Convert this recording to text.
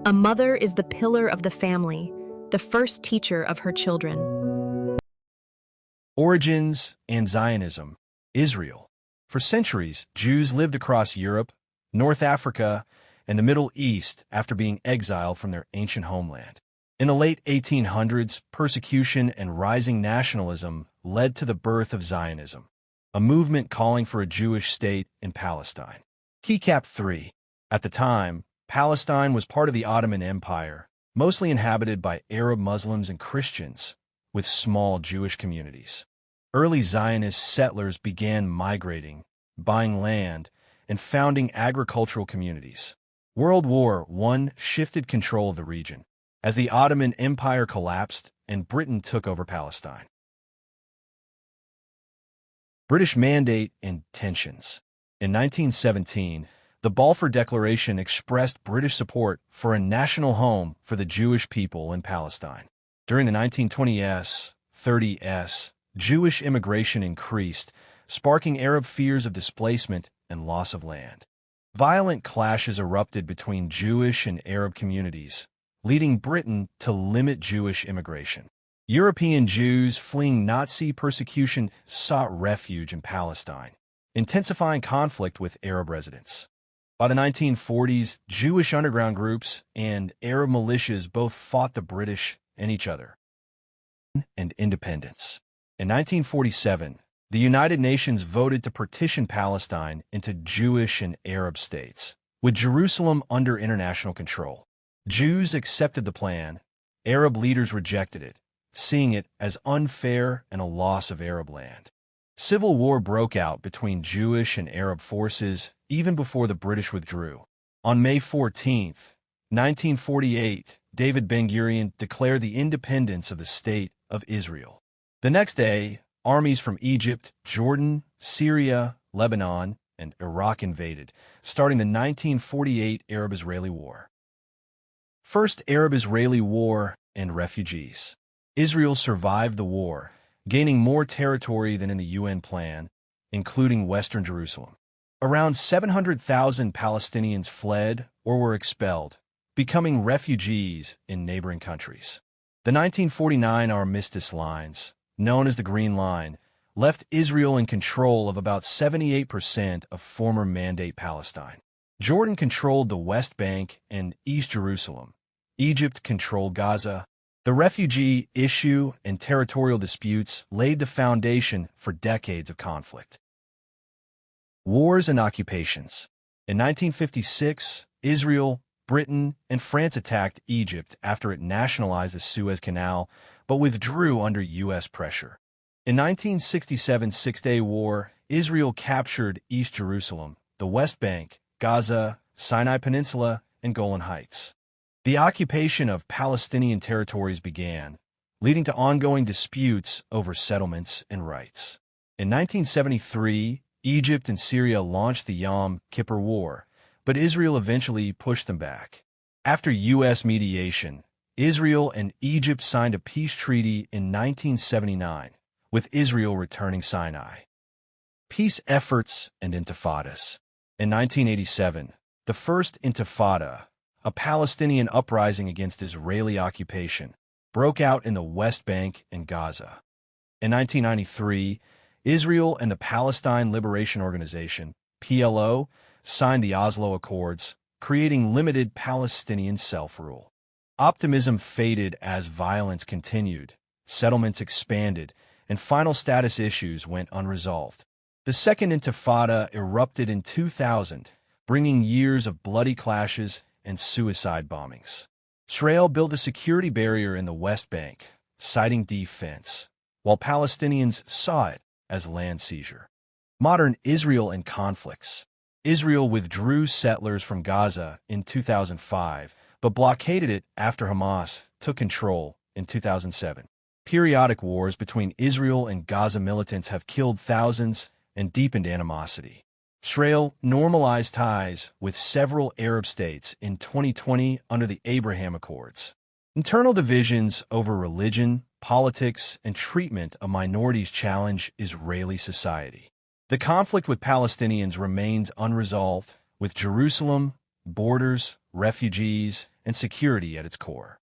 A mother is the pillar of the family, the first teacher of her children. Origins and Zionism. Israel. For centuries, Jews lived across Europe, North Africa, and the Middle East after being exiled from their ancient homeland. In the late 1800s, persecution and rising nationalism led to the birth of Zionism, a movement calling for a Jewish state in Palestine. Keycap 3. At the time, Palestine was part of the Ottoman Empire, mostly inhabited by Arab Muslims and Christians, with small Jewish communities. Early Zionist settlers began migrating, buying land, and founding agricultural communities. World War I shifted control of the region, as the Ottoman Empire collapsed and Britain took over Palestine. British Mandate and tensions. In 1917, the Balfour Declaration expressed British support for a national home for the Jewish people in Palestine. During the 1920s, 30s, Jewish immigration increased, sparking Arab fears of displacement and loss of land. Violent clashes erupted between Jewish and Arab communities, leading Britain to limit Jewish immigration. European Jews fleeing Nazi persecution sought refuge in Palestine, intensifying conflict with Arab residents. By the 1940s, Jewish underground groups and Arab militias both fought the British and each other. And independence. In 1947, the United Nations voted to partition Palestine into Jewish and Arab states, with Jerusalem under international control. Jews accepted the plan, Arab leaders rejected it, seeing it as unfair and a loss of Arab land. Civil war broke out between Jewish and Arab forces even before the British withdrew. On May 14, 1948, David Ben-Gurion declared the independence of the State of Israel. The next day, armies from Egypt, Jordan, Syria, Lebanon, and Iraq invaded, starting the 1948 Arab-Israeli War. First Arab-Israeli War and refugees. Israel survived the war, gaining more territory than in the UN plan, including Western Jerusalem. Around 700,000 Palestinians fled or were expelled, becoming refugees in neighboring countries. The 1949 Armistice Lines, known as the Green Line, left Israel in control of about 78% of former Mandate Palestine. Jordan controlled the West Bank and East Jerusalem. Egypt controlled Gaza. The refugee issue and territorial disputes laid the foundation for decades of conflict. Wars and occupations. In 1956, Israel, Britain, and France attacked Egypt after it nationalized the Suez Canal, but withdrew under U.S. pressure. In 1967 Six-Day War, Israel captured East Jerusalem, the West Bank, Gaza, Sinai Peninsula, and Golan Heights. The occupation of Palestinian territories began, leading to ongoing disputes over settlements and rights. In 1973, Egypt and Syria launched the Yom Kippur War, but Israel eventually pushed them back. After U.S. mediation, Israel and Egypt signed a peace treaty in 1979, with Israel returning Sinai. Peace efforts and intifadas. In 1987, the First Intifada, a Palestinian uprising against Israeli occupation, broke out in the West Bank and Gaza. In 1993, Israel and the Palestine Liberation Organization, PLO, signed the Oslo Accords, creating limited Palestinian self-rule. Optimism faded as violence continued, settlements expanded, and final status issues went unresolved. The Second Intifada erupted in 2000, bringing years of bloody clashes and suicide bombings. Israel built a security barrier in the West Bank, citing defense, while Palestinians saw it as land seizure. Modern Israel and conflicts. Israel withdrew settlers from Gaza in 2005, but blockaded it after Hamas took control in 2007. Periodic wars between Israel and Gaza militants have killed thousands and deepened animosity. Israel normalized ties with several Arab states in 2020 under the Abraham Accords. Internal divisions over religion, politics, and treatment of minorities challenge Israeli society. The conflict with Palestinians remains unresolved, with Jerusalem, borders, refugees, and and security at its core.